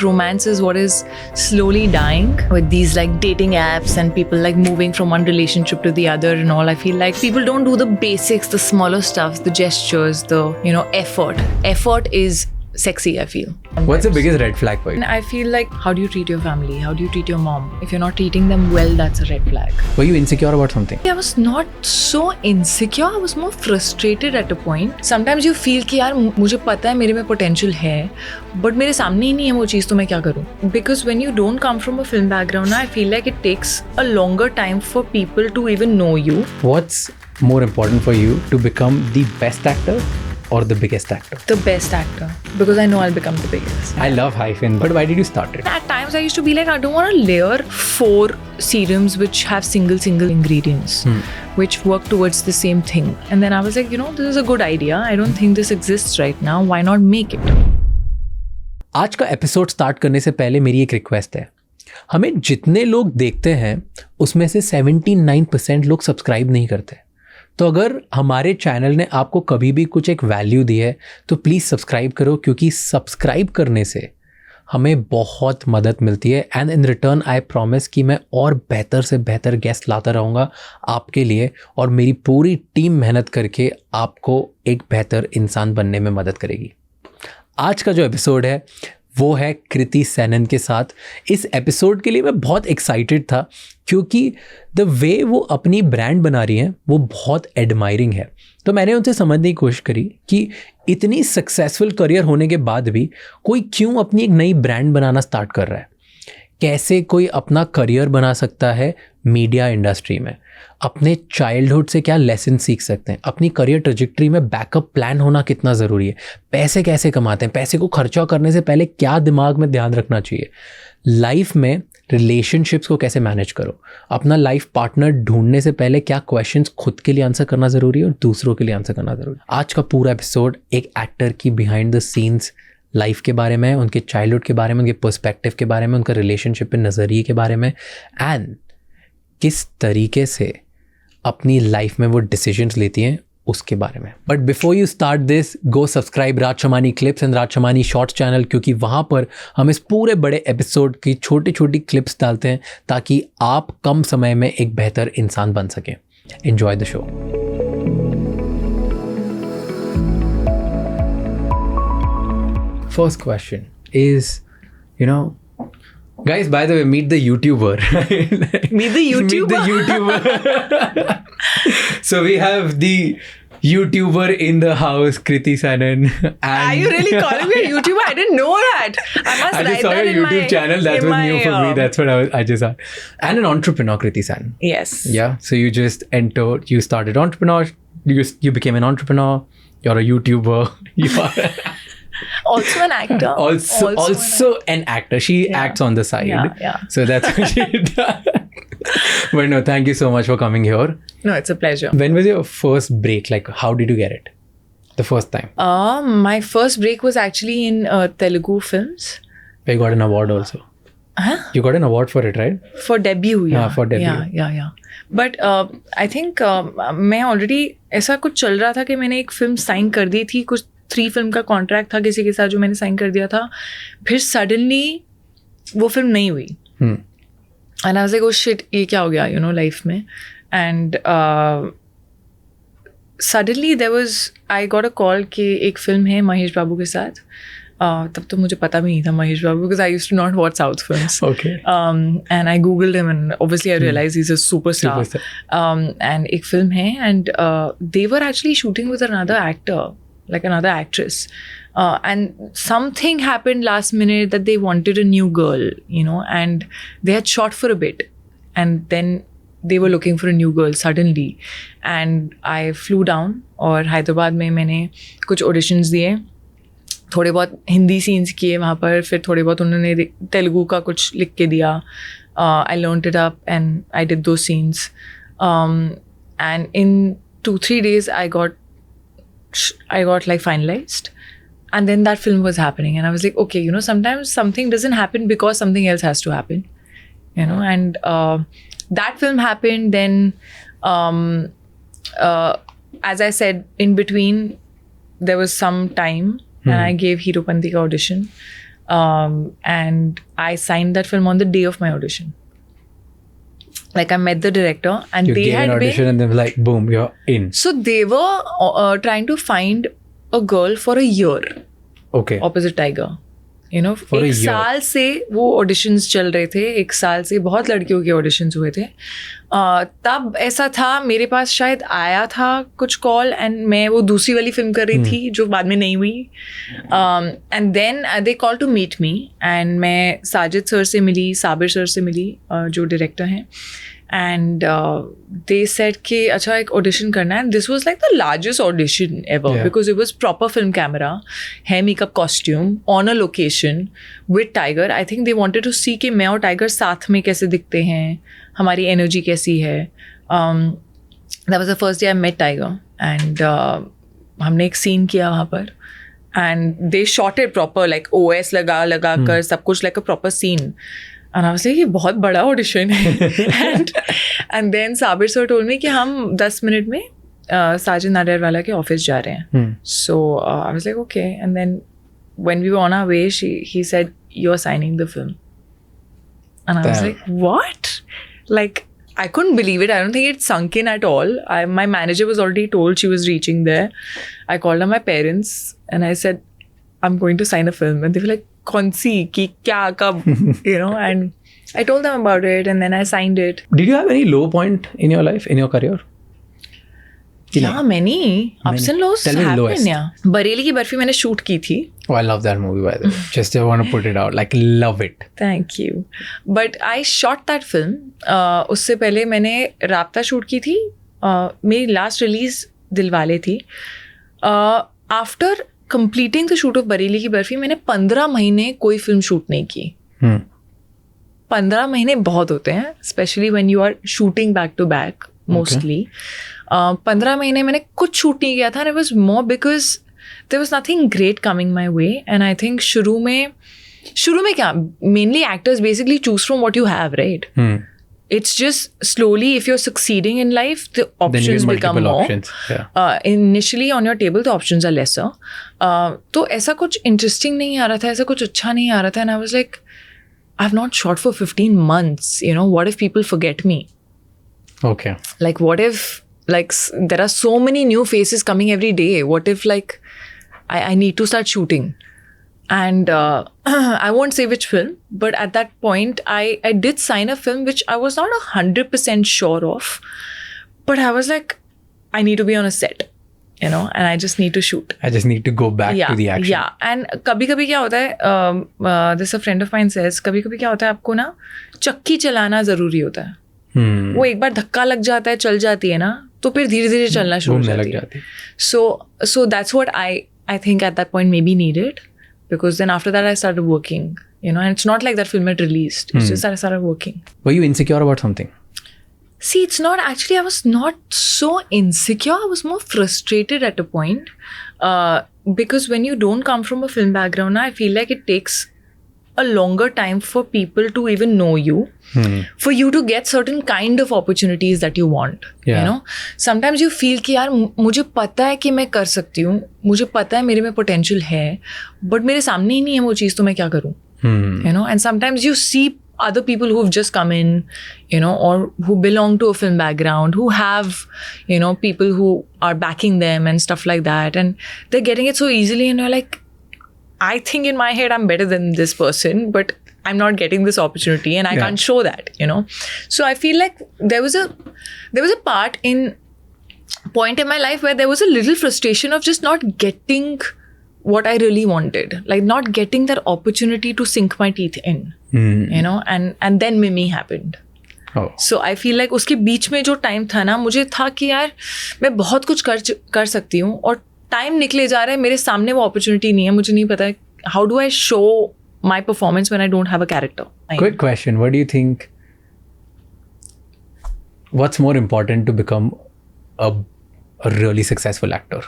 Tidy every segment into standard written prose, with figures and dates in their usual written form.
Romance is what is slowly dying with these like dating apps and people like moving from one relationship to the other and all. I feel like people don't do the basics, the smaller stuff, the gestures, the effort. Effort is sexy, I feel. What's the biggest red flag for you? And I feel like, how do you treat your family? How do you treat your mom? If you're not treating them well, that's a red flag. Were you insecure about something? I was not so insecure. I was more frustrated at a point. Sometimes you feel कि यार मुझे पता है मेरे में potential है, but मेरे सामने ही नहीं है वो चीज़, तो मैं क्या करूँ? Because when you don't come from a film background, I feel like it takes a longer time for people to even know you. What's more important for you, to become the best actor or the biggest actor? The best actor, because I know I'll become the biggest. I love hyphen, but why did you start it? At times I used to be like, I don't want to layer 4 serums which have single ingredients, which work towards the same thing. And then I was like, this is a good idea. I don't think this exists right now. Why not make it? आज का episode start करने से पहले मेरी एक request है. हमें जितने लोग देखते हैं उसमें से 79% लोग सब्सक्राइब नहीं करते. तो अगर हमारे चैनल ने आपको कभी भी कुछ एक वैल्यू दी है तो प्लीज़ सब्सक्राइब करो, क्योंकि सब्सक्राइब करने से हमें बहुत मदद मिलती है. And in return I promise कि मैं और बेहतर से बेहतर गेस्ट लाता रहूँगा आपके लिए, और मेरी पूरी टीम मेहनत करके आपको एक बेहतर इंसान बनने में मदद करेगी. आज का जो एपिसोड है वो है कृति सैनन के साथ. इस एपिसोड के लिए मैं बहुत एक्साइटेड था, क्योंकि द वे वो अपनी ब्रांड बना रही हैं वो बहुत एडमायरिंग है. तो मैंने उनसे समझने की कोशिश करी कि इतनी सक्सेसफुल करियर होने के बाद भी कोई क्यों अपनी एक नई ब्रांड बनाना स्टार्ट कर रहा है. कैसे कोई अपना करियर बना सकता है मीडिया इंडस्ट्री में, अपने चाइल्डहुड से क्या लेसन सीख सकते हैं, अपनी करियर ट्रेजेक्ट्री में बैकअप प्लान होना कितना ज़रूरी है, पैसे कैसे कमाते हैं, पैसे को खर्चा करने से पहले क्या दिमाग में ध्यान रखना चाहिए, लाइफ में रिलेशनशिप्स को कैसे मैनेज करो, अपना लाइफ पार्टनर ढूंढने से पहले क्या क्वेश्चंस खुद के लिए आंसर करना ज़रूरी है और दूसरों के लिए आंसर करना ज़रूरी है. आज का पूरा एपिसोड एक एक्टर की बिहाइंड द सीन्स लाइफ के बारे में, उनके चाइल्डहुड के बारे में, उनके पर्सपेक्टिव के बारे में, उनका रिलेशनशिप पे नज़रिए के बारे में, एंड किस तरीके से अपनी लाइफ में वो डिसीजंस लेती हैं उसके बारे में. But before you start this, go subscribe Raj Shamani clips and Raj Shamani shorts channel, क्योंकि वहाँ पर हम इस पूरे बड़े एपिसोड की छोटी छोटी क्लिप्स डालते हैं ताकि आप कम समय में एक बेहतर इंसान बन सकें. Enjoy the show. First question is, guys, by the way, meet the YouTuber. Meet the YouTuber? Meet the YouTuber. So we have the YouTuber in the house, Kriti Sanon. Are you really calling me a YouTuber? I didn't know that. I must I write just saw that your in YouTube channel. That was new for me. That's what I just saw. And an entrepreneur, Kriti Sanon. Yes. Yeah. So you just entered, you started entrepreneur, you became an entrepreneur, you're a YouTuber, you are... Also an actor. Also an actor. She acts on the side. Yeah. So that's what she does. But no, thank you so much for coming here. No, it's a pleasure. When was your first break? Like, how did you get it? The first time? My first break was actually in Telugu films. You got an award also. Huh? You got an award for it, right? For debut, yeah. Yeah, for debut. Yeah. But I think मैं already ऐसा कुछ चल रहा था कि मैंने एक film sign कर दी थी, कुछ 3 फिल्म का कॉन्ट्रैक्ट था किसी के साथ जो मैंने साइन कर दिया था. फिर सडनली वो फिल्म नहीं हुई. And I was like, oh shit, ये क्या हो गया लाइफ में. And suddenly there was, I got a call कि एक फिल्म है महेश बाबू के साथ. तब तो मुझे पता भी नहीं था Mahesh Babu, because I used to not watch South films. And I googled him and obviously I realise he is a superstar. And एक फिल्म है, and they were actually shooting with another actor, like another actress, and something happened last minute that they wanted a new girl, and they had shot for a bit, and then they were looking for a new girl suddenly, and I flew down और हैदराबाद में मैंने कुछ auditions दिए, थोड़े बहुत Hindi scenes किए वहाँ पर, फिर थोड़े बहुत उन्होंने तेलुगु का कुछ लिख के दिया. I learned it up and I did those scenes, and in 2-3 days I got like finalized, and then that film was happening, and I was like, okay, sometimes something doesn't happen because something else has to happen, and that film happened. Then as I said, in between there was some time, and I gave Heropanti ka audition. and I signed that film on the day of my audition. Like I met the director and they had an audition and they were like, boom, you're in. So they were trying to find a girl for a year. Okay. Opposite Tiger. You know, एक साल से वो auditions चल रहे थे, एक साल से बहुत लड़कियों के ऑडिशंस हुए थे. तब ऐसा था, मेरे पास शायद आया था कुछ कॉल एंड मैं वो दूसरी वाली फिल्म कर रही थी जो बाद में नहीं हुई. And then they call to meet me and मैं साजिद सर से मिली, साबिर सर से मिली जो डायरेक्टर हैं. And they said कि अच्छा एक audition करना है. This was like the largest audition ever because it was proper film camera, hair makeup costume on a location with Tiger. I think they wanted to see कि मैं और Tiger साथ में कैसे दिखते हैं, हमारी energy कैसी है. That was the first day I met Tiger and हमने एक scene किया वहाँ पर and they shot it proper like OS लगा कर सब कुछ like a proper scene. And I was like, ये बहुत बड़ा ऑडिशन है. and then Sabir sir told me कि हम 10 मिनट में साजिद नाडियाडवाला के ऑफिस जा रहे हैं. So I was like, okay. And then when we were on our way, he said, you're signing the film. And I was like, what? Like, I couldn't believe it. I don't think it sunk in at all. My manager was already told she was reaching there. I called her my parents and I said, I'm going to sign a film. And they were like, कौन सी कि क्या कब, you know, and I told them about it and then I signed it. Did you have any low point in your life, in your career? Yeah, many ups and lows happen. Yeah, Bareilly Ki Barfi मैंने shoot की थी. Oh, I love that movie by the way. Just I want to put it out, like love it. Thank you. But I shot that film. उससे पहले मैंने राब्ता shoot की थी. मेरी last release दिलवाले थी. After completing the shoot of Bareilly Ki Barfi, मैंने 15 महीने कोई फिल्म शूट नहीं की. 15 महीने बहुत होते हैं, especially when you are shooting back to back mostly. 15 महीने मैंने कुछ शूट नहीं किया था and it was more because there was nothing great coming my way. And I think शुरू में क्या, mainly actors basically choose from what you have, right? It's just slowly, if you're succeeding in life, the options become more. Options. Yeah. Initially on your table, the options are lesser. तो ऐसा कुछ interesting नहीं आ रहा था, ऐसा कुछ अच्छा नहीं आ रहा था. And I was like, I've not shot for 15 months. You know, what if people forget me? Okay. Like, what if, like, there are so many new faces coming every day. What if, like, I need to start shooting? And I won't say which film, but at that point, I did sign a film which I was not 100% sure of. But I was like, I need to be on a set, you know, and I just need to shoot. I just need to go back to the action. Yeah, and कभी-कभी क्या होता है, this a friend of mine says, कभी-कभी क्या होता है, आपको ना चक्की चलाना ज़रूरी होता है. वो एक बार धक्का लग जाता है, चल जाती है ना, तो फिर धीरे-धीरे चलना शुरू हो जाती है. So that's what I think at that point maybe needed. Because then after that I started working, you know, and it's not like that film had released. It's just that I started working. Were you insecure about something? See, it's not actually, I was not so insecure. I was more frustrated at a point. Because when you don't come from a film background, I feel like it takes a longer time for people to even know you, for you to get certain kind of opportunities that you want. You know, sometimes you feel कि यार मुझे पता है कि मैं कर सकती हूँ, मुझे पता है मेरे में potential है, but मेरे सामने ही नहीं है वो चीज़, तो मैं क्या करूँ? You know, and sometimes you see other people who've just come in, you know, or who belong to a film background, who have, you know, people who are backing them and stuff like that, and they're getting it so easily, and you're like, I think in my head I'm better than this person, but I'm not getting this opportunity and I can't show that, you know. So I feel like there was a point in my life where there was a little frustration of just not getting what I really wanted, like not getting that opportunity to sink my teeth in, you know, and then Mimi happened. So I feel like उसके बीच में जो time था ना, मुझे था कि यार मैं बहुत कुछ कर सकती हूँ और टाइम निकले जा रहा है, मेरे सामने वो अपॉर्चुनिटी नहीं है, मुझे नहीं पता है how do I show my performance when I don't have a character. Quick question, what do you think, what's more important to become a really successful actor,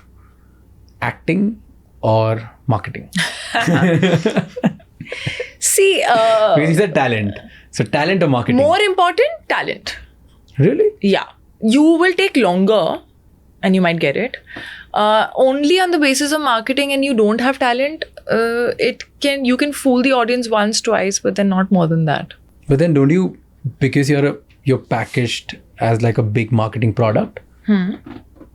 acting or marketing? See, because you said talent, so talent or marketing? More important, talent. Really? Yeah, you will take longer and you might get it. only on the basis of marketing and you don't have talent, you can fool the audience once, twice, but then not more than that. But then don't you, because you're packaged as like a big marketing product,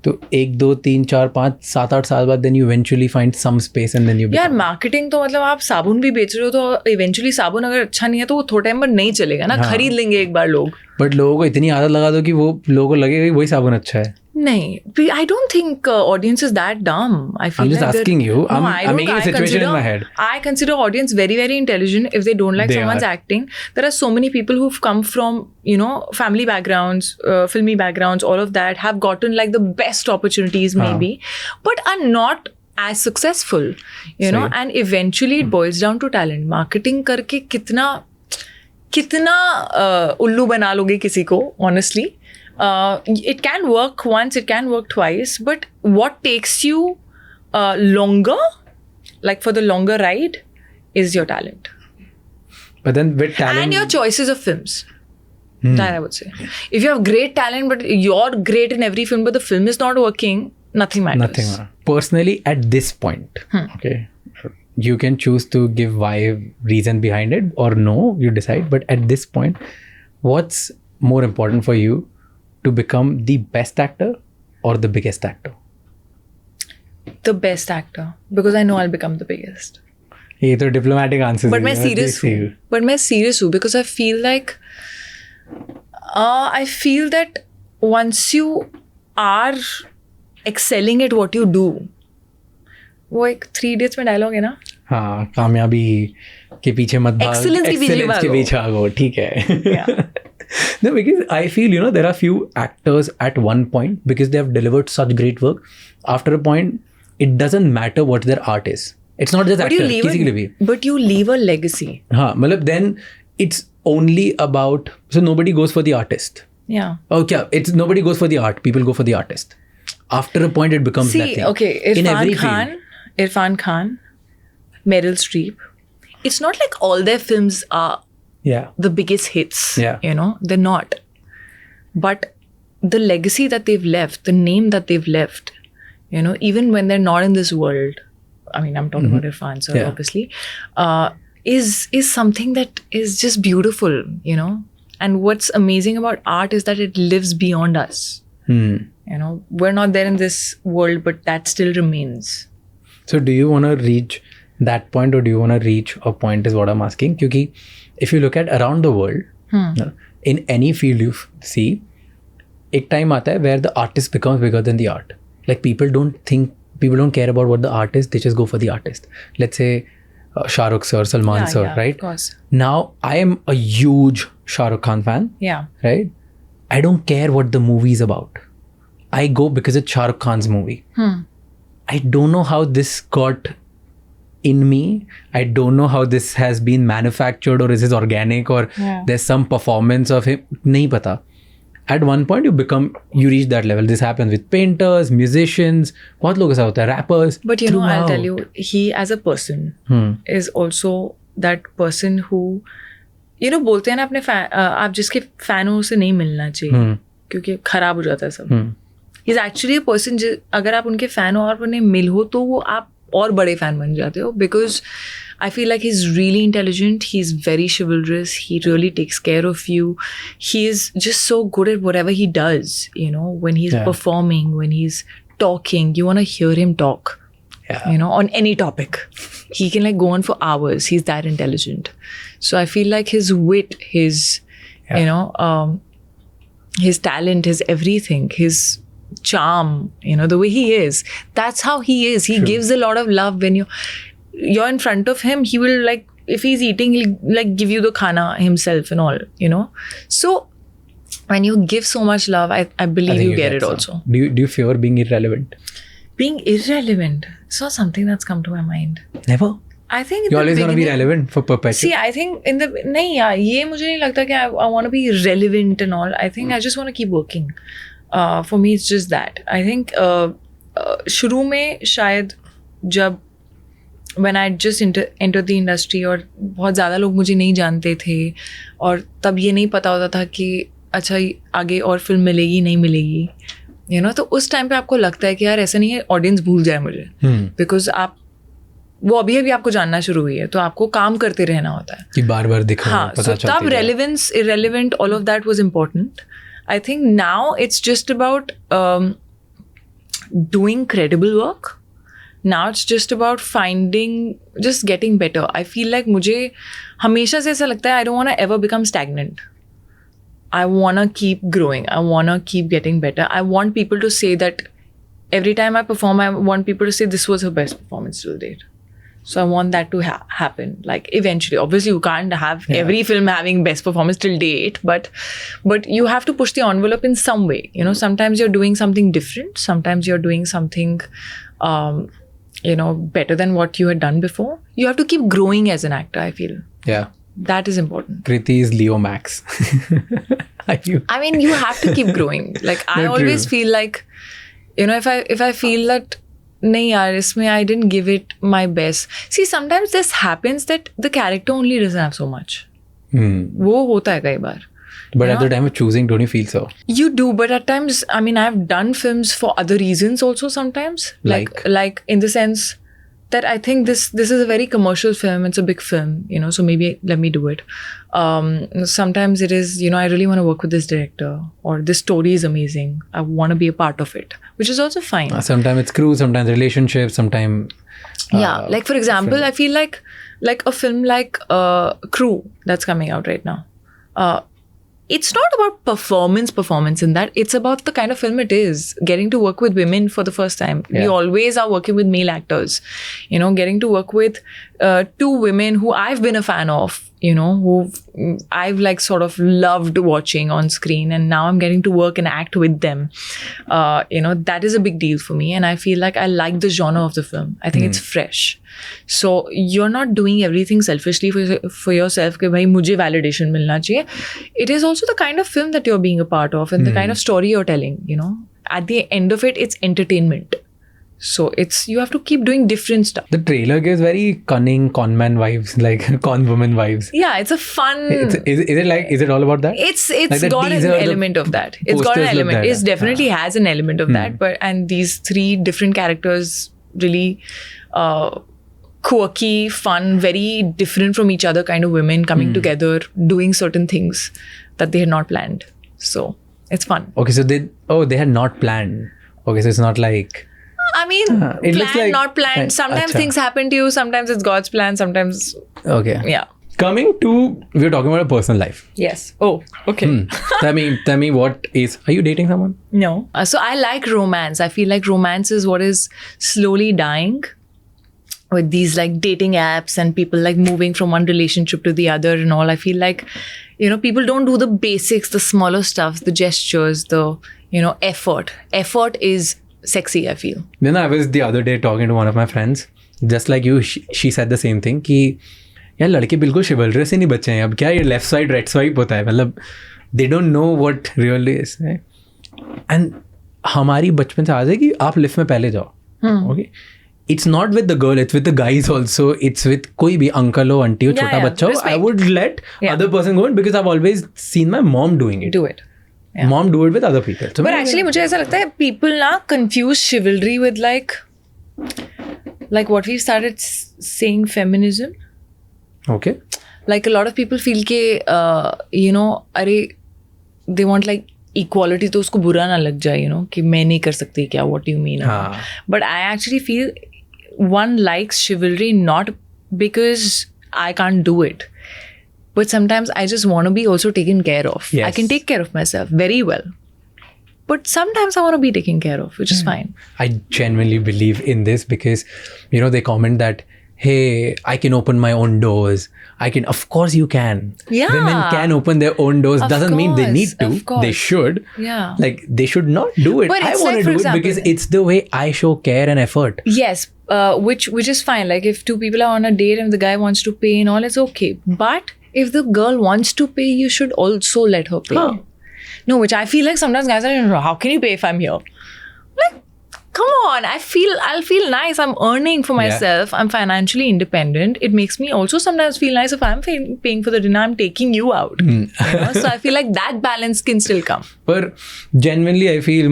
तो 1, 2, 3, 4, 5, 7, 8 साल बाद then you eventually find some space and then you यार marketing तो मतलब आप साबुन भी बेच रहे हो तो इवेंचुअली साबुन अगर अच्छा नहीं है तो वो थोड़े टाइम पर नहीं चलेगा ना, खरीद लेंगे एक बार लोग. बट लोगों को इतनी आदत लगा दो कि वो लोगों को लगेगा कि वही साबुन अच्छा है. नहीं, I don't think audience is that dumb. I feel I'm just like asking you. I'm making a situation in my head. I consider audience very, very intelligent if they don't like someone's acting. There are so many people who've come from, family backgrounds, filmy backgrounds, all of that, have gotten like the best opportunities maybe, but are not as successful, know, and eventually it boils down to talent. Marketing करके कितना उल्लू बना लोगे किसी को, honestly. It can work once, it can work twice, but what takes you longer, like for the longer ride, is your talent. But then with talent... And your choices of films. That I would say. If you have great talent, but you're great in every film, but the film is not working, nothing matters. Nothing. Personally, at this point, okay, you can choose to give why reason behind it or no, you decide. But at this point, what's more important for you? To become the best actor or the biggest actor? The best actor, because I know I'll become the biggest. ये तो diplomatic answer. But मैं serious हूँ because I feel like that once you are excelling at what you do, वो एक 3 Idiots में dialogue है ना? हाँ, कामयाबी के पीछे मत भाग, excellence के पीछे भागो, ठीक है. No, because I feel, there are few actors at one point, because they have delivered such great work. After a point, it doesn't matter what their art is. It's not just actor. But you leave a legacy. Then it's only about... So nobody goes for the artist. Yeah. Okay, nobody goes for the art. People go for the artist. After a point, it becomes nothing. Okay, Irfan Khan, Meryl Streep. It's not like all their films are... the biggest hits, they're not. But the legacy that they've left, the name that they've left, even when they're not in this world, I mean, I'm talking about Irfan, sir, obviously, is something that is just beautiful, And what's amazing about art is that it lives beyond us. We're not there in this world, but that still remains. So do you want to reach that point, or do you want to reach a point is what I'm asking? Because if you look at around the world, in any field you see, एक time आता है where the artist becomes bigger than the art. Like people don't care about what the art is, they just go for the artist. Let's say Shah Rukh sir, Salman sir, right? Of course. Now I am a huge Shah Rukh Khan fan. Yeah. Right? I don't care what the movie is about. I go because it's Shah Rukh Khan's movie. I don't know how this got in me. I don't know how this has been manufactured, or is this organic, or there's some performance of him. Nahi pata. At one point you reach that level. This happens with painters, musicians, बहुत लोग ऐसा होता है, rappers. But I'll tell you, he as a person is also that person who, बोलते हैं ना अपने आप जिसके fan हो उसे नहीं मिलना चाहिए क्योंकि खराब हो जाता है सब. He's actually a person, अगर आप उनके fan हो और उन्हें मिल हो तो वो आप और बड़े fan बन जाते हो, because I feel like he's really intelligent, he's very chivalrous, he really takes care of you, he is just so good at whatever he does, when he's performing, when he's talking, you want to hear him talk, on any topic. He can go on for hours, he's that intelligent. So I feel like his wit, his, his talent, his everything, his charm, the way he is, that's how he is. He gives a lot of love. When you're in front of him, he will if he's eating, he'll give you the khana himself and all, So when you give so much love, I believe you get it also. Do you fear being irrelevant? Being irrelevant, it's not something that's come to my mind. Never? I think you're always going to be relevant for perpetual. See, I think ये मुझे नहीं लगता कि I want to be relevant and all. I think I just want to keep working. For me, it's just that. I think शुरू में शायद जब when I just entered the industry और बहुत ज़्यादा लोग मुझे नहीं जानते थे और तब ये नहीं पता होता था कि अच्छा आगे और फिल्म मिलेगी नहीं मिलेगी, You know, तो उस टाइम पे आपको लगता है कि यार ऐसा नहीं है ऑडियंस भूल जाए मुझे, बिकॉज आप वो अभी आपको जानना शुरू हुई है, तो आपको काम करते रहना होता है कि बार बार दिखो. हाँ, so तब relevance irrelevant all of that was important. I think now it's just about doing credible work. Now it's just about just getting better. I feel like मुझे हमेशा से ऐसा लगता है I don't want to ever become stagnant. I want to keep growing. I want to keep getting better. I want people to say that every time I perform, I want people to say this was her best performance till date. So I want that to happen. Like eventually, obviously you can't have every film having best performance till date, but you have to push the envelope in some way. You know, sometimes you're doing something different. Sometimes you're doing something, better than what you had done before. You have to keep growing as an actor, I feel. Yeah. That is important. Kriti is Leo Max. I mean, you have to keep growing. Like I always feel like, you know, if I feel that nahi yaar, isme I didn't give it my best. See, sometimes this happens that the character only doesn't have so much. वो होता है कई बार. But at the time of choosing, don't you feel so? You do, but at times, I mean, I've done films for other reasons also sometimes. Like in the sense that I think this is a very commercial film. It's a big film, you know, so maybe let me do it. Sometimes it is, you know, I really want to work with this director, or this story is amazing. I want to be a part of it, which is also fine. Sometimes it's crew, sometimes relationships, sometimes... yeah, like for example, I feel like a film like Crew that's coming out right now. It's not about performance in that. It's about the kind of film it is. Getting to work with women for the first time. Yeah. We always are working with male actors. You know, getting to work with two women who I've been a fan of, you know, who I've like sort of loved watching on screen, and now I'm getting to work and act with them. You know, that is a big deal for me, and I feel like I like the genre of the film. I think it's fresh. So you're not doing everything selfishly for yourself कि भाई मुझे validation मिलना चाहिए. It is also the kind of film that you're being a part of, and the kind of story you're telling, you know. At the end of it, it's entertainment. So you have to keep doing different stuff. The trailer gives very cunning conman vibes, like con woman vibes. Yeah, it's a fun. Is it all about that? It's like got an element of that. It's got an element. It definitely has an element of that. And these three different characters really quirky, fun, very different from each other kind of women coming together, doing certain things that they had not planned. So it's fun. Okay, so they had not planned. Okay, so it's not like... I mean, planned, not planned. Sometimes things happen to you. Sometimes it's God's plan. Sometimes... Okay. Yeah. Coming to... We're talking about a personal life. Yes. Oh, okay. Tell me what is... Are you dating someone? No. So I like romance. I feel like romance is what is slowly dying with these like dating apps and people like moving from one relationship to the other and all. I feel like, you know, people don't do the basics, the smaller stuff, the gestures, the, you know, effort. Effort is sexy, I feel. Then I was the other day talking to one of my friends, just like you, she said the same thing कि यार लड़के बिल्कुल chivalrous ही नहीं बच्चे हैं अब क्या ये left side right swipe होता है मतलब they don't know what really is. And हमारी बचपन से आदत है कि आप लिफ्ट में पहले जाओ. Okay. It's not with the girl, it's with the guys also. It's with कोई भी uncle हो, auntie हो, छोटा बच्चा हो. I would let other person go in because I've always seen my mom doing it. Do it. Yeah. Mom do it with other people. So but actually मुझे ऐसा लगता है people now confuse chivalry with like what we started saying feminism. Okay. Like a lot of people feel के you know अरे they want like equality तो उसको बुरा ना लग जाए, you know, कि मैं नहीं कर सकती क्या, what do you mean? But I actually feel one likes chivalry not because I can't do it, but sometimes I just want to be also taken care of. Yes. I can take care of myself very well, but sometimes I want to be taken care of, which is fine. I genuinely believe in this because, you know, they comment that, hey, I can open my own doors. Of course you can. Yeah. Women can open their own doors. Doesn't mean they need to. They should. Yeah. Like, they should not do it. But I want to do it because it's the way I show care and effort. Yes. Which is fine. Like, if two people are on a date and the guy wants to pay and all, it's okay. But if the girl wants to pay, you should also let her pay. No, which I feel like sometimes guys are, how can you pay if I'm here? Like, come on, I'll feel nice. I'm earning for myself. I'm financially independent. It makes me also sometimes feel nice if I'm paying for the dinner, I'm taking you out. You know? So I feel like that balance can still come. But genuinely, I feel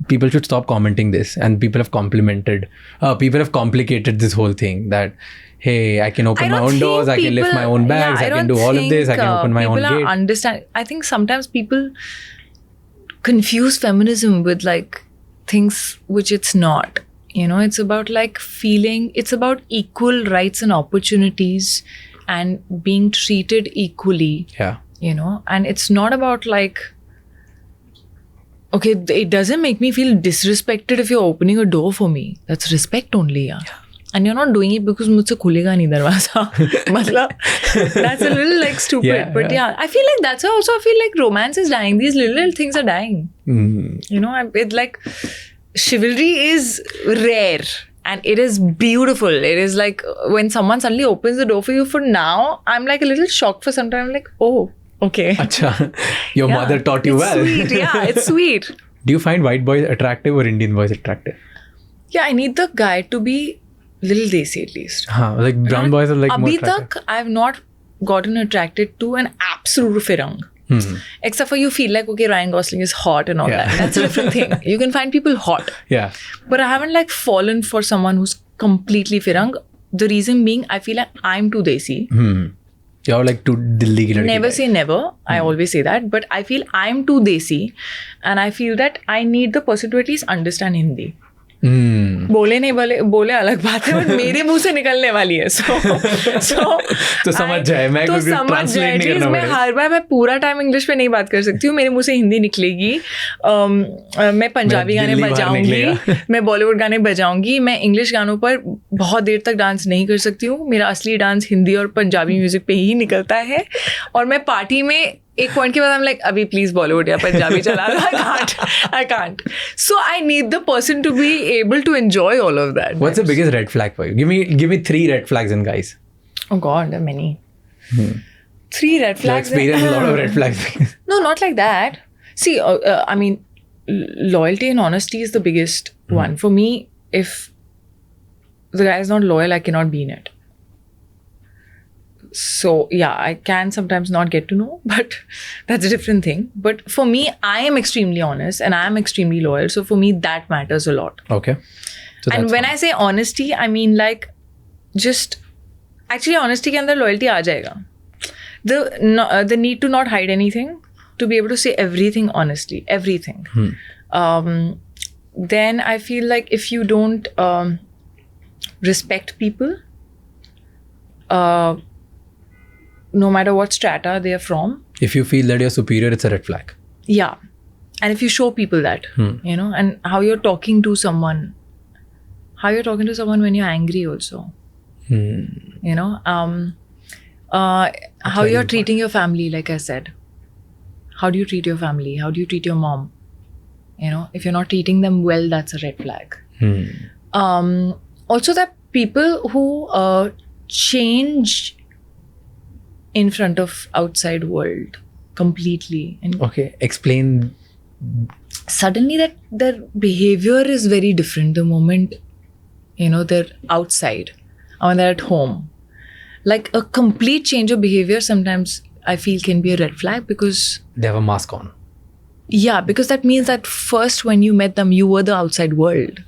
people should stop commenting this, and people have complicated this whole thing that, hey, I can open my own doors, I can lift my own bags, I can do all of this, I can open my own gate. I think sometimes people confuse feminism with like things which it's not. You know, it's about like feeling, it's about equal rights and opportunities and being treated equally. Yeah. You know, and it's not about like, okay, it doesn't make me feel disrespected if you're opening a door for me. That's respect only, yeah. And you're not doing it because मुझसे खुलेगा नहीं दरवाजा. मतलब, that's a little like stupid. But yeah, I feel like that's also, I feel like romance is dying. These little things are dying. You know, it's like chivalry is rare and it is beautiful. It is like when someone suddenly opens the door for you. For now, I'm like a little shocked for some time. I'm like, oh, okay. Acha, your mother taught you well. Sweet. Yeah, it's sweet. Do you find white boys attractive or Indian boys attractive? Yeah, I need the guy to be little desi at least. Like brown boys are like more attractive. Abhi tak I've not gotten attracted to an absolute firang. Except for you feel like, okay, Ryan Gosling is hot and all that. That's a different thing. You can find people hot. Yeah. But I haven't like fallen for someone who's completely firang. The reason being, I feel like I'm too desi. You're like too Delhi ki ladki. Never say never. I always say that. But I feel I'm too desi. And I feel that I need the person to at least understand Hindi. बोले नहीं बोले अलग बात है, but मेरे मुंह से निकलने वाली है. तो समझ जाए, मैं तो समझ जाए. मैं हर बार मैं पूरा टाइम इंग्लिश पे नहीं बात कर सकती हूँ. मेरे मुंह से हिंदी निकलेगी. मैं पंजाबी गाने बजाऊंगी, मैं बॉलीवुड गाने बजाऊंगी. मैं इंग्लिश गानों पर बहुत देर तक डांस नहीं कर सकती हूँ. मेरा असली डांस हिंदी और पंजाबी म्यूजिक पे ही निकलता है. और मैं पार्टी में एक पॉइंट के बाद I'm like, अभी प्लीज बॉलीवुड या पंजाबी चला दो. I can't. So I need the person to be able to enjoy all of that. What's the biggest red flag for you? Give me 3 red flags in guys. Oh God, there are many. 3 red flags. You experience a lot of red flags. No, not like that. See, I mean, loyalty and honesty is the biggest one. For me, if the guy is not loyal, I cannot be in it. So yeah, I can sometimes not get to know, but that's a different thing. But for me, I am extremely honest and I am extremely loyal. So for me, that matters a lot. Okay. So and when I say honesty, I mean like just actually honesty ke andar loyalty aa jayega. The need to not hide anything, to be able to say everything honestly, everything. Then I feel like if you don't respect people, no matter what strata they are from. If you feel that you're superior, it's a red flag. Yeah. And if you show people that, you know, and how you're talking to someone when you're angry also. You know, how you're treating your family, like I said. How do you treat your family? How do you treat your mom? You know, if you're not treating them well, that's a red flag. Also, that people who change in front of outside world completely. And okay, explain. Suddenly that their behavior is very different the moment, you know, they're outside or they're at home. Like a complete change of behavior sometimes I feel can be a red flag because they have a mask on. Yeah, because that means that first when you met them, you were the outside world.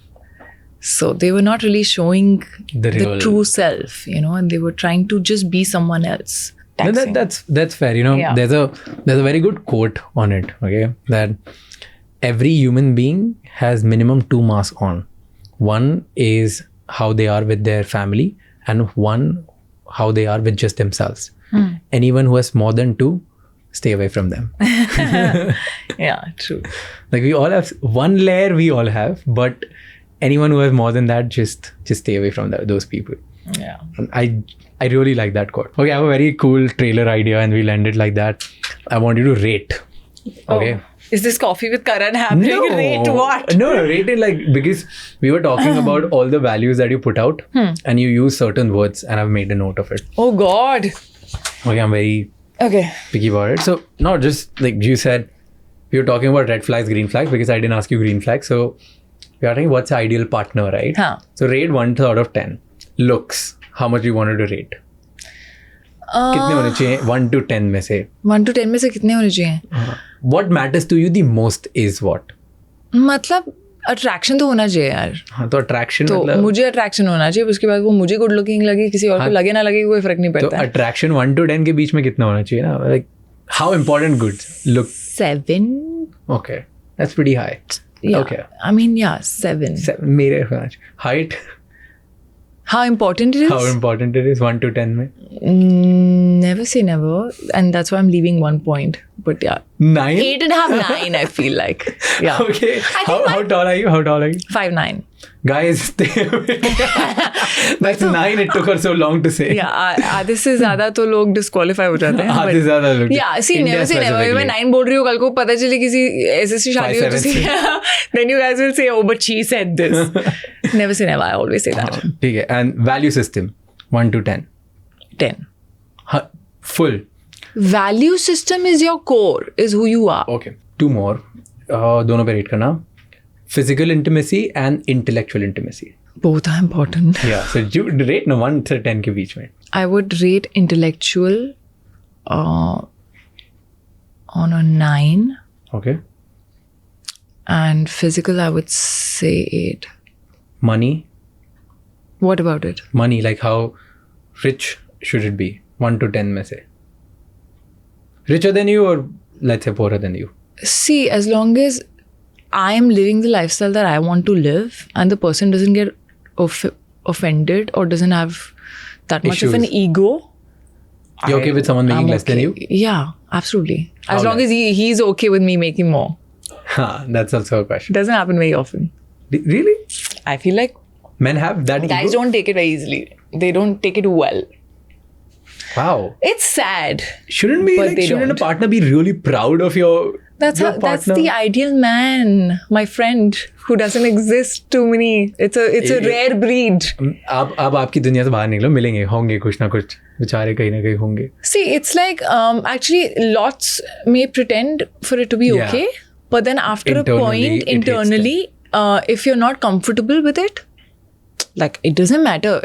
So they were not really showing the true self, you know, and they were trying to just be someone else. No, that's fair. You know, there's a very good quote on it. Okay, that every human being has minimum 2 masks on. One is how they are with their family, and one how they are with just themselves. Anyone who has more than 2, stay away from them. Yeah, true. Like we all have one layer. We all have, but anyone who has more than that, just stay away from those people. Yeah. And I really like that quote. Okay, I have a very cool trailer idea and we'll end it like that. I want you to rate. Okay. Oh, is this Coffee with Karan happening? No. Rate what? No, rate it like, because we were talking about all the values that you put out and you use certain words and I've made a note of it. Oh God. Okay, I'm very picky about it. So, not just like you said, we were talking about red flags, green flags, because I didn't ask you green flags. So, we are talking what's the ideal partner, right? हाँ. So rate 1 out of 10. Looks, how much you wanted to rate? कितने होने चाहिए 1 to 10 में से? 1 to 10 में से कितने होने चाहिए? What matters to you the most is what? मतलब अट्रैक्शन तो होना चाहिए यार. हाँ, तो अट्रैक्शन तो मतलब मुझे अट्रैक्शन होना चाहिए, उसके बाद वो मुझे गुड लुकिंग लगे, किसी और को लगे ना लगे, कोई फर्क नहीं तो पड़ता. अट्रैक्शन 1 to 10 के बीच में कितना होना चाहिए ना? Like how important good look? 7. Okay, that's pretty high. Yeah. Okay. I mean, yeah, 7. मेरे height. How important it is? How important it is 1 to 10 में? Never say never, and that's why I'm leaving 1 point. But yeah, 9. 8.5, 9. I feel like. Yeah. Okay. How tall are you? 5'9". Guys, that's 9. It took her so long to say. Yeah, आधे से ज़्यादा तो लोग disqualify हो जाते हैं. आधे से ज़्यादा लोग. Yeah, see, never say never. मैं 9 बोल रही हूँ, कल को पता चले किसी ऐसे से शादी हो जिसकी, then you guys will say, oh, but she said this. Never say never. I always say that. ठीक है. And value system 1 to 10. 10. Full. Value system is your core, is who you are. Okay. 2 more. दोनों पे rate करना. Physical intimacy and intellectual intimacy. Both are important. Yeah. So you rate no 1 to 10 के बीच में. I would rate intellectual on a 9. Okay. And physical, I would say 8. Money. What about it? Money, like how rich should it be? 1 to 10 में से. Richer than you or let's say poorer than you? See, as long as I am living the lifestyle that I want to live and the person doesn't get offended or doesn't have that much of an ego. You're okay with someone making less than you? Yeah, absolutely. As long as he's okay with me making more. That's also a question. Doesn't happen very often. Really? I feel like men have that guys ego? don't take it very easily. They don't take it well. Wow. It's sad. Shouldn't a partner be really proud of your partner? That's the ideal man, my friend, who doesn't exist too many. It's a rare breed. आप आपकी दुनिया से बाहर निकलो, मिलेंगे, होंगे कुछ ना कुछ बेचारे कहीं ना कहीं होंगे. See, it's like actually lots may pretend for it to be okay, but then after a point internally, if you're not comfortable with it, like it doesn't matter.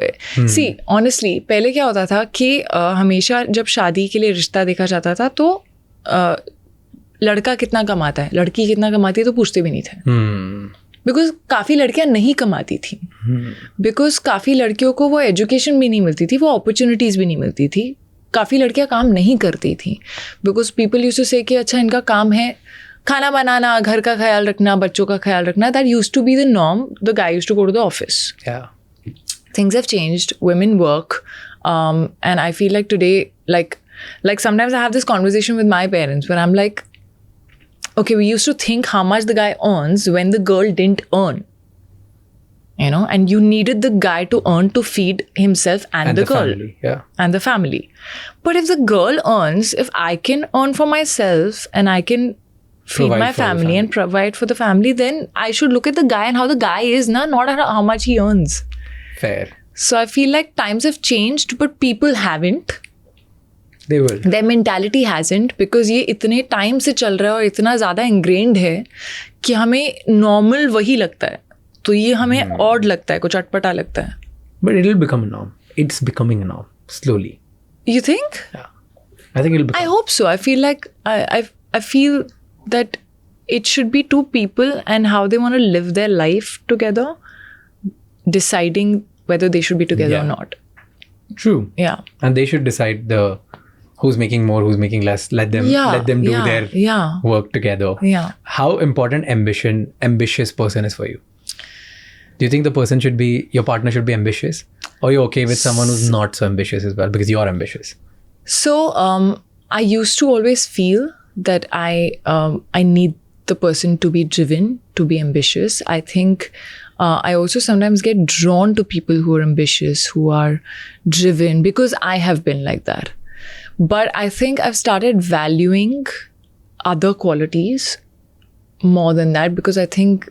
See, honestly, पहले क्या होता था कि हमेशा जब शादी के लिए रिश्ता देखा जाता था तो लड़का कितना कमाता है, लड़की कितना कमाती है तो पूछते भी नहीं थे. बिकॉज काफ़ी लड़कियां नहीं कमाती थी, बिकॉज काफ़ी लड़कियों को वो एजुकेशन भी नहीं मिलती थी, वो अपॉर्चुनिटीज़ भी नहीं मिलती थी. काफ़ी लड़कियां काम नहीं करती थी बिकॉज पीपल यूज्ड टू से कि अच्छा इनका काम है खाना बनाना, घर का ख्याल रखना, बच्चों का ख्याल रखना. That used to be the norm. The guy used to go to the office. Things have changed. Women work, and I feel like today, like sometimes I have this conversation with my parents where I'm like, okay, we used to think how much the guy earns when the girl didn't earn, you know, and you needed the guy to earn to feed himself and the girl family, and the family. But if the girl earns, if I can earn for myself and I can feed my family and provide for the family, then I should look at the guy and how the guy is, not how much he earns. Fair. So I feel like times have changed, but people haven't. They will. Their mentality hasn't, because ये इतने time से चल रहा है और इतना ज़्यादा ingrained है कि हमें normal वही लगता है. तो ये हमें odd लगता है, कुछ अटपटा लगता है. But it'll become a norm. It's becoming a norm slowly. You think? Yeah. I think it'll become. I hope so. I feel like I feel that it should be two people and how they want to live their life together, deciding whether they should be together or not. True. Yeah. And they should decide who's making more, who's making less. Let them do their work together. Yeah. How important ambitious person is for you? Do you think your partner should be ambitious? Or you're okay with someone who's not so ambitious as well because you're ambitious? So I used to always feel that I need the person to be driven, to be ambitious. I think I also sometimes get drawn to people who are ambitious, who are driven, because I have been like that. But I think I've started valuing other qualities more than that, because I think,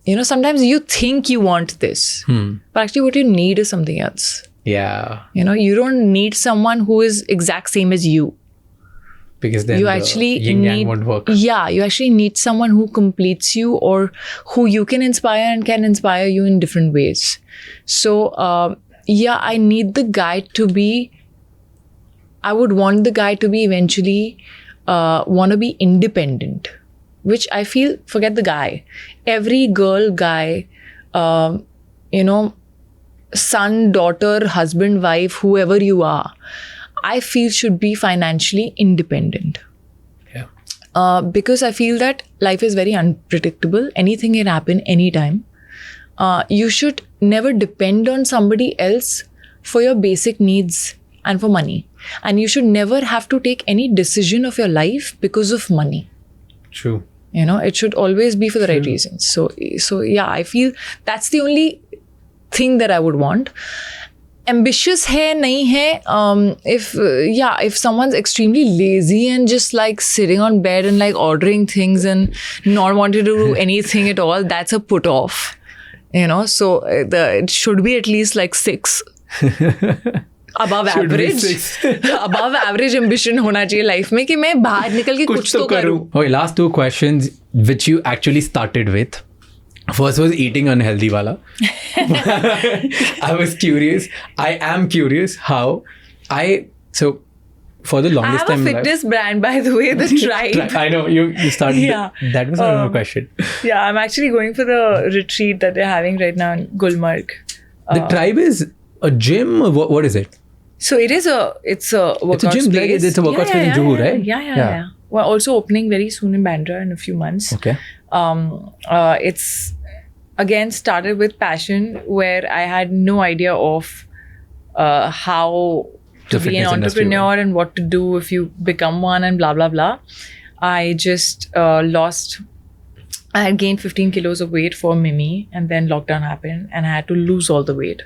you know, sometimes you think you want this, but actually what you need is something else. Yeah. You know, you don't need someone who is exact same as you. because then you the actually yin yang won't work. Yeah, you actually need someone who completes you or who you can inspire and can inspire you in different ways. So I need the guy to be, I would want the guy to be eventually want to be independent, which I feel, forget the guy, every girl, guy, son, daughter, husband, wife, whoever you are, I feel should be financially independent. Yeah. Because I feel that life is very unpredictable. Anything can happen anytime. You should never depend on somebody else for your basic needs and for money. And you should never have to take any decision of your life because of money. True. It should always be for the right reasons. So yeah, I feel that's the only thing that I would want. Ambitious hai, nahi hai. If someone's extremely lazy and just like sitting on bed and like ordering things and not wanting to do anything at all, that's a put off. So it should be at least like 6. Above average. Above average ambition hona chahiye life mein ki main bahar nikal ke kuch to karu. Okay, last 2 questions which you actually started with. First was eating unhealthy wala. I was curious. I am curious how so for the longest time I have a fitness brand, by the way, the Tribe. I know you started. Yeah. That was another question. Yeah, I'm actually going for the retreat that they're having right now in Gulmarg. The Tribe is a gym. What is it? So it's a workout It's a gym, space. right? It's a workout space in Juhu, right? Yeah. We're also opening very soon in Bandra in a few months. Okay. It's again started with passion, where I had no idea of how to be an entrepreneur and what to do if you become one and blah blah blah. I just I had gained 15 kilos of weight for Mimi, and then lockdown happened and I had to lose all the weight,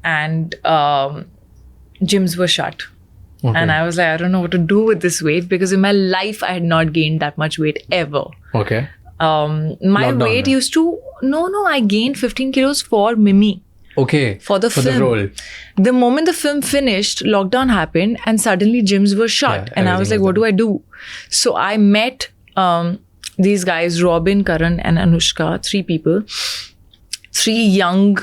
and gyms were shut. Okay. And I was like, I don't know what to do with this weight, because in my life I had not gained that much weight ever. Okay. My Lockdown, weight used to I gained 15 kilos for Mimi. Okay. For the film. The role. The moment the film finished, lockdown happened and suddenly gyms were shut. Yeah, and I was like, what do I do? So I met these guys, Robin, Karan and Anushka, 3 people. 3 young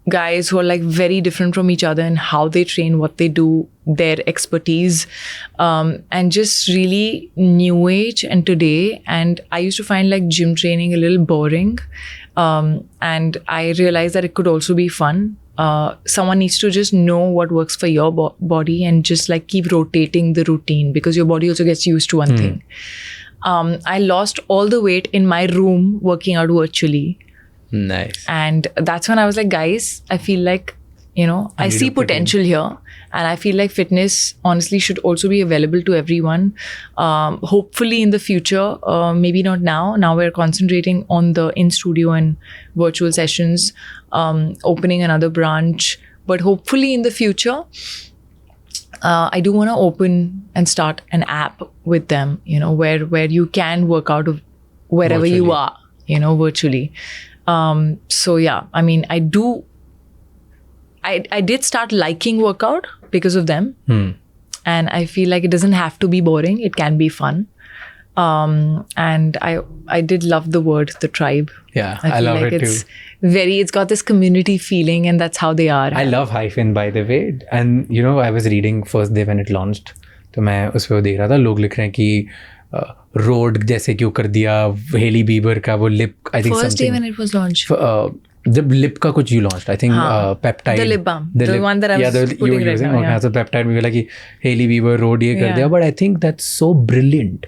guys who are like very different from each other in how they train, what they do, their expertise, and just really new age and today. And I used to find like gym training a little boring. And I realized that it could also be fun. Someone needs to just know what works for your body and just like keep rotating the routine, because your body also gets used to one thing. I lost all the weight in my room working out virtually. Nice. And that's when I was like, guys, I feel like, I see potential here. And I feel like fitness honestly should also be available to everyone. Hopefully in the future, maybe not now. Now we're concentrating on the in-studio and virtual sessions, opening another branch. But hopefully in the future, I do want to open and start an app with them, where you can work out of wherever virtually. You are, virtually. So yeah, I mean, I did start liking workout because of them. And I feel like it doesn't have to be boring. It can be fun. And I did love the word, the Tribe. Yeah, I love like it too. It's got this community feeling, and that's how they are. I love Hyphen, by the way. And I was reading first day when it launched. तो मैं उस पे देख रहा था, लोग लिख रहे हैं कि रोड जैसे क्यों कर दिया, हेली बीबर का वो lip, I think first day when it was launch, जब लिप का कुछ you launched, I think peptide, the lip balm, the one that I was putting right now, okay, so peptide में बोला कि Hailey Bieber Rhode ये कर दिया, but I think that's so brilliant,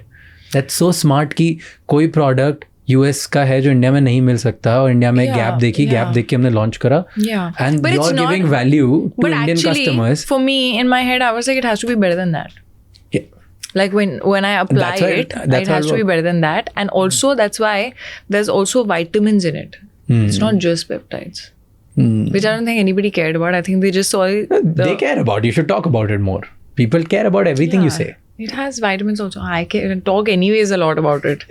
that's so smart कि कोई product US का है जो इंडिया में नहीं मिल सकता, और इंडिया में गैप देखी, गैप देख के हमने लॉन्च करा, and you are giving value to Indian customers. For me in my head I was like it has to be better than that. Like when I apply it has to be better than that. And also that's why there's also vitamins in it. It's not just peptides, which I don't think anybody cared about. I think they just saw it. They care about it. You should talk about it more. People care about everything you say. It has vitamins also. I can talk anyways a lot about it.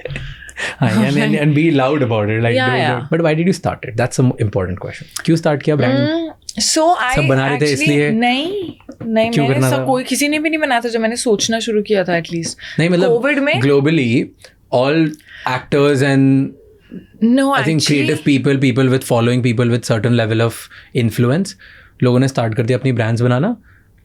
and be loud about it. Like, but why did you start it? That's an important question. Kyun start kiya brand? So I सब बना रहे थे इसलिए नहीं क्यों करना था? कोई किसी ने भी नहीं बनाया था जब मैंने सोचना शुरू किया था एटलीस्ट. नहीं मतलब कोविड में globally all actors and no I think creative people with following, people with certain level of influence, लोगों ने स्टार्ट कर दिया अपनी ब्रांड्स बनाना,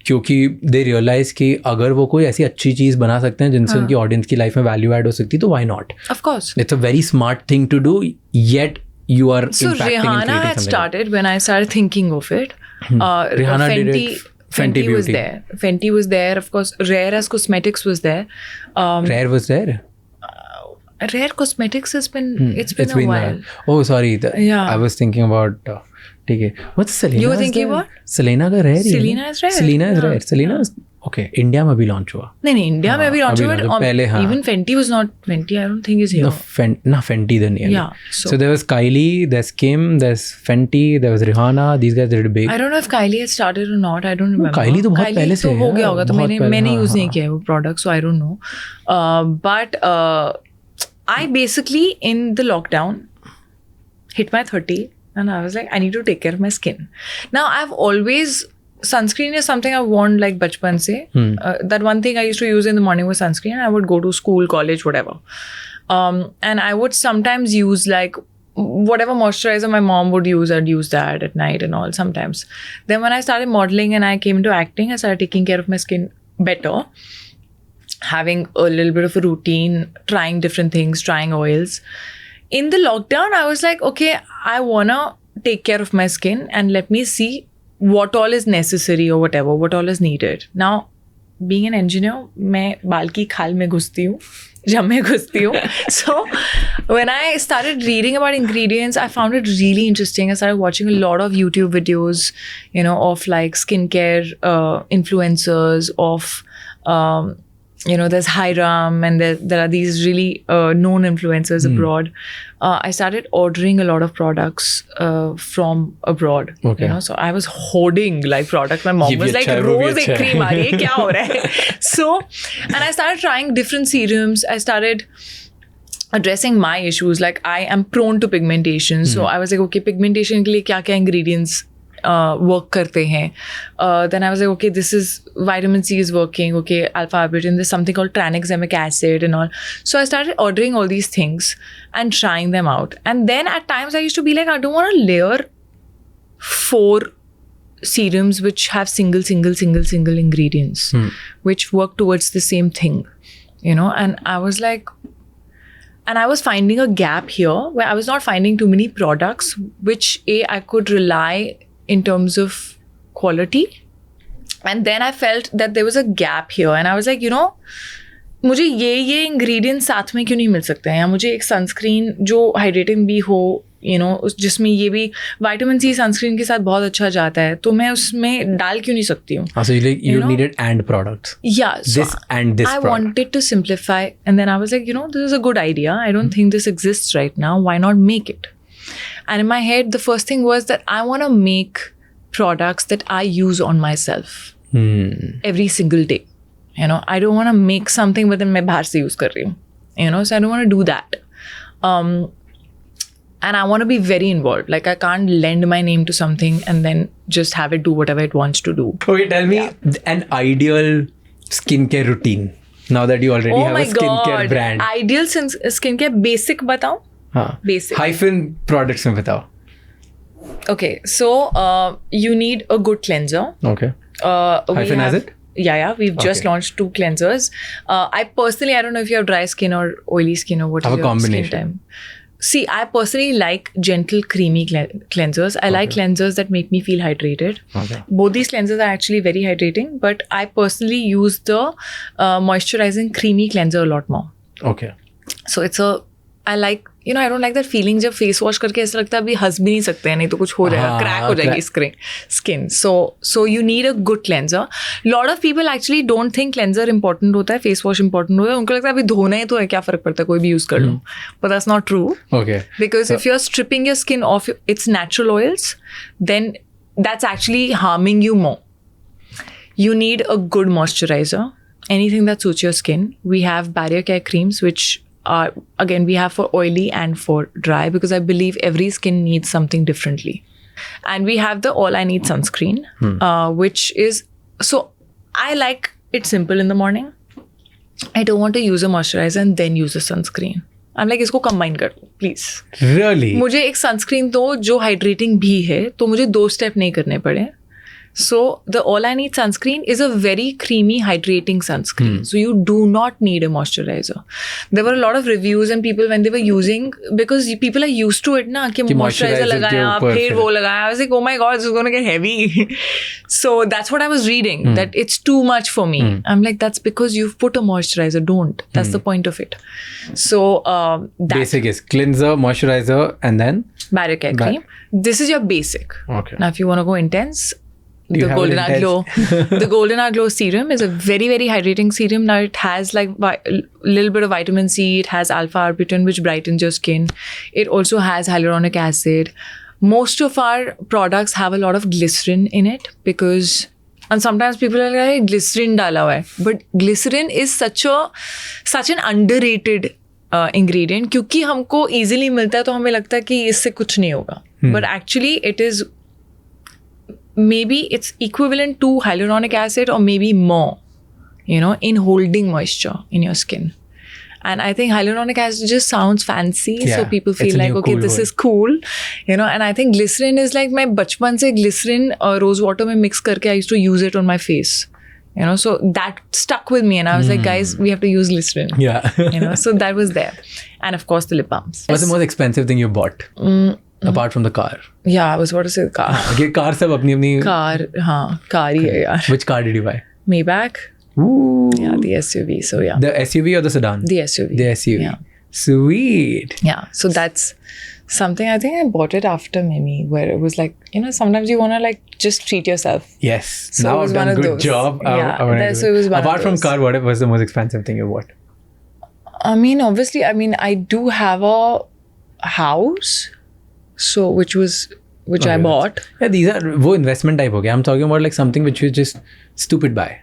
क्योंकि दे रियलाइज कि अगर वो कोई ऐसी अच्छी चीज़ बना सकते हैं जिनसे उनकी ऑडियंस की लाइफ में वैल्यू ऐड हो सकती है, तो why not. Of course. It's a very smart thing to do, yet you are So impacting and Rihanna creating had something. started when I started thinking of it. Rihanna did it. Fenty was Beauty. there. Fenty was there. Of course, Rare as Cosmetics was there. Rare was there. Rare Cosmetics has been. It's been a while. Oh, sorry. Yeah. I was thinking about. ठीक है. What's Selena? You were thinking about? Selena का Rare. Selena is Rare. Selena is Yeah. Rare. Selena is okay. India में भी launch हुआ. नहीं India में अभी launch हुआ. पहले हाँ. Even Fenty was not. Fenty I don't think is here. No, Fenty then yeah. Yeah. So there was Kylie, there's Kim, there's Fenty, there was Rihanna. These guys did big. I don't know if Kylie had started or not. I don't remember. Kylie तो बहुत पहले से तो हो गया होगा. तो मैंने यूज नहीं हाँ. किया है वो product, so I don't know. But I basically in the lockdown hit my 30 and I was like, I need to take care of my skin. Now I've always, sunscreen is something I've worn like bachpan se. That one thing I used to use in the morning was sunscreen. I would go to school, college, whatever. And I would sometimes use like whatever moisturizer my mom would use, I'd use that at night and all sometimes. Then when I started modeling and I came into acting, I started taking care of my skin better. Having a little bit of a routine, trying different things, trying oils. In the lockdown, I was like, okay, I wanna take care of my skin and let me see what all is necessary or whatever, what all is needed. Now, being an engineer, मैं बाल की खाल में घुसती हूँ, जब मैं घुसती हूँ. So, when I started reading about ingredients, I found it really interesting. I started watching a lot of YouTube videos, you know, of like skincare influencers, of there's Hiram and there are these really known influencers abroad. I started ordering a lot of products from abroad. Okay. So I was hoarding like product. My mom was like, "रोज एक cream आ रही है, क्या हो रहा है?" So, and I started trying different serums. I started addressing my issues. Like I am prone to pigmentation, so I was like, okay, pigmentation के लिए क्या क्या ingredients work करते हैं. Then I was like, okay, this is vitamin C is working, okay, alpha arbutin, there's something called tranexamic acid and all. So I started ordering all these things and trying them out. And then at times I used to be like, I don't want to layer 4 serums which have single ingredients which work towards the same thing, and I was like, and I was finding a gap here where I was not finding too many products which I could rely in terms of quality. And then I felt that there was a gap here and I was like, मुझे ये ingredients साथ में क्यों नहीं मिल सकते हैं, या मुझे एक sunscreen जो hydrating भी हो, जिसमें ये भी vitamin C sunscreen के साथ बहुत अच्छा जाता है, तो मैं उसमें डाल क्यों नहीं सकती हूँ. So you needed and products. Yeah. This and this I product. wanted to simplify, and then I was like, this is a good idea. I don't think this exists right now. Why not make it? And in my head, the first thing was that I want to make products that I use on myself every single day. I don't want to make something but then मैं बाहर से use कर रही हूँ. So I don't want to do that. And I want to be very involved. Like I can't lend my name to something and then just have it do whatever it wants to do. Okay, tell me an ideal skincare routine. Now that you already have a skincare brand. Ideal skincare basic बताऊँ? हाँ. Basic. Hyphen products में बताओ. Okay, so you need a good cleanser. Okay. Hyphen has it? Yeah. We've just launched 2 cleansers. I personally, I don't know if you have dry skin or oily skin or what is your skin time. See, I personally like gentle, creamy cleansers. I like cleansers that make me feel hydrated. Okay. Both these cleansers are actually very hydrating, but I personally use the moisturizing creamy cleanser a lot more. Okay. So I like, I don't like that feeling जब face wash करके ऐसा लगता है अभी हंस भी नहीं सकते हैं, नहीं तो कुछ हो जाएगा, crack हो जाएगी skin. So you need a good cleanser. Lot of people actually don't think cleanser important होता है, face wash important होता है. उनको लगता है अभी धोना है तो है, क्या फर्क पड़ता है, कोई भी use कर लो. But that's not true. Okay. Because if you're stripping your skin of its natural oils, then that's actually harming you more. You need a good moisturizer. Anything that suits your skin. We have barrier care creams, which again, we have for oily and for dry, because I believe every skin needs something differently. And we have the All I Need sunscreen, which is, so I like it simple in the morning. I don't want to use a moisturizer and then use a sunscreen. I'm like, इसको combine कर दो, please. Really? मुझे एक sunscreen दो जो hydrating भी है, तो मुझे 2 step नहीं करने पड़े. So the All I Need sunscreen is a very creamy, hydrating sunscreen. So you do not need a moisturizer. There were a lot of reviews and people when they were using, because people are used to it ना कि moisturizer लगाया, फिर वो लगाया. I was like, oh my god, this is going to get heavy. So that's what I was reading, that it's too much for me. I'm like, that's because you've put a moisturizer. Don't. That's the point of it. So basic is cleanser, moisturizer, and then barrier care cream. This is your basic. Okay. Now if you want to go intense, the Golden Hour Glow. The Golden Hour Glow serum is a very, very hydrating serum. Now it has like a little bit of vitamin C. It has alpha arbutin, which brightens your skin. It also has hyaluronic acid. Most of our products have a lot of glycerin in it because, and sometimes people are like, glycerin dala hua hai. But glycerin is such an underrated ingredient क्योंकि हमको easily मिलता है तो हमें लगता है कि इससे कुछ नहीं होगा. But actually it is, maybe it's equivalent to hyaluronic acid or maybe more, in holding moisture in your skin. And I think hyaluronic acid just sounds fancy, so people feel like, okay, this is cool, and I think glycerin is like, my bachpan se glycerin rose water mein mix karke I used to use it on my face, so that stuck with me and I was like, guys, we have to use glycerin. So that was there. And of course the lip balms. What's the most expensive thing you bought? Apart from the car. Yeah, I was about to say the car. Okay, car सब अपनी car, हाँ, car ही है यार. Which car did you buy? Maybach. Ooh. Yeah, the SUV. So yeah. The SUV or the sedan? The SUV. The SUV. Yeah. Sweet. Yeah. So that's something, I think I bought it after Mimi, where it was like, sometimes you want to like just treat yourself. Yes. So now it was I've done one of good those. job. Yeah. So it was one Apart of from those. car, what was the most expensive thing you bought? I mean, obviously, I do have a house. So which I bought. Yeah, these are wo investment type. Okay, I'm talking about like something which you just stupid buy.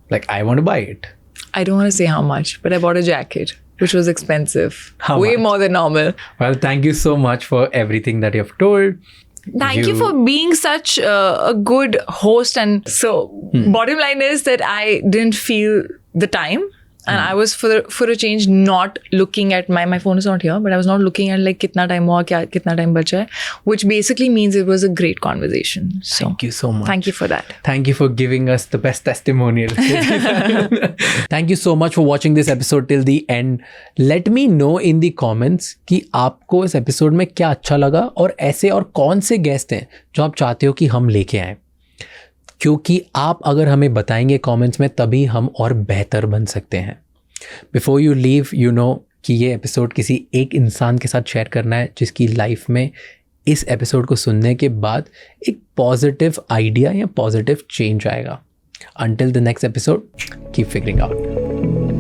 Like I want to buy it. I don't want to say how much, but I bought a jacket, which was expensive. Way much? more than normal. Well, thank you so much for everything that you have told. Thank you for being such a good host. And so bottom line is that I didn't feel the time. And I was for a change not looking at my phone is not here, but I was not looking at like kitna time hua, kitna time bacha hai, which basically means it was a great conversation. So thank you so much. Thank you for that. Thank you for giving us the best testimonial. Thank you so much for watching this episode till the end. Let me know in the comments कि आपको इस episode में क्या अच्छा लगा और ऐसे और कौन से guest हैं जो आप चाहते हो कि हम लेके आएं. क्योंकि आप अगर हमें बताएंगे कमेंट्स में तभी हम और बेहतर बन सकते हैं. बिफोर यू लीव कि ये एपिसोड किसी एक इंसान के साथ शेयर करना है जिसकी लाइफ में इस एपिसोड को सुनने के बाद एक पॉजिटिव आइडिया या पॉजिटिव चेंज आएगा. Until the next episode, keep figuring out.